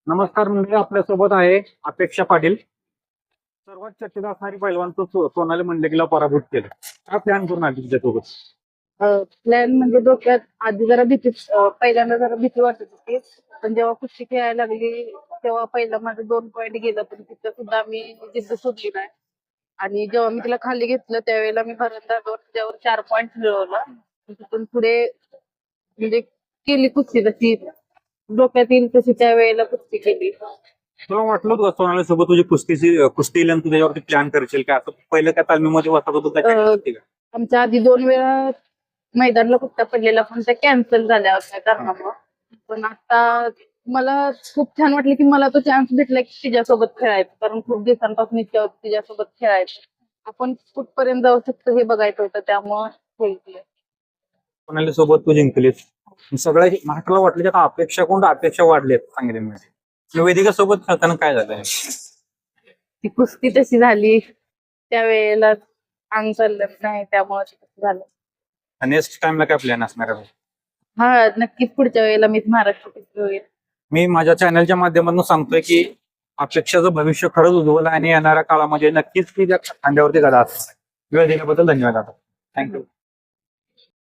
नमस्कार मंडळी, आपल्यासोबत आहे अपेक्षा पाटील. सर्वात चर्चेत असणारी पैलवानचं सोनाली मंडलिकला पराभूत केलं. काय प्लॅन करून आली तुझ्यासोबत? प्लॅन म्हणजे डोक्यात आधी जरा भीती, पहिल्यांदा जरा भीती वाटत होती. पण जेव्हा कुस्ती खेळायला लागली तेव्हा पहिलं माझं 2 पॉईंट गेलं, पण तिथं सुद्धा मी जिद्द सोडली नाही. आणि जेव्हा मी तिला खाली घेतलं त्यावेळेला मी भरंदाजावर त्यावर 4 पॉईंट मिळवलं. तिथून पुढे म्हणजे केली कुस्ती जशी डोक्यात येईल तशी त्यावेळेला कुस्ती केली. तुला वाटलं होतं का सोनाली सोबत तुझी कुस्ती येईल आणि तू त्याच्यावरती प्लॅन करशील का? असं पहिलं काय तालमीमध्ये वाटत होतं का? आमच्या आधी 2 वेळा मैदानला कुस्त्या पडलेला, पण त्या कॅन्सल झाल्या होत्या कारणामुळे. पण आता मला खूप छान वाटलं की मला तो चान्स भेटला की तिच्यासोबत खेळायचं, कारण खूप दिवसांपासून इच्छा होती तिच्यासोबत खेळायचं. आपण कुठपर्यंत जाऊ शकतो हे बघायचं होतं, त्यामुळे खेळली. सोनाली सोबत तू जिंकलीस. सगळ्या महाराष्ट्राला वाटलं की आता अपेक्षा कोण अपेक्षा वाढल्यात सांगितले. वेदिका सोबत खेळताना काय झालं? ती कुस्ती तशी झाली त्यावेळेला अंग चाललं नाही, त्यामुळे तसं झालं. नेक्स्ट टाइमला काय प्लॅन असणार आहे? हा, नक्कीच पुढच्या वेळेला मीच महाराष्ट्र केसरी होईल. मी माझ्या चॅनलच्या माध्यमातून सांगतोय की अपेक्षाचं भविष्य खरंच उज्ज्वल आहे आणि येणाऱ्या काळामध्ये नक्कीच ती त्या खांद्यावरती गदा असणार. वेळ दिल्याबद्दल धन्यवाद. थँक्यू.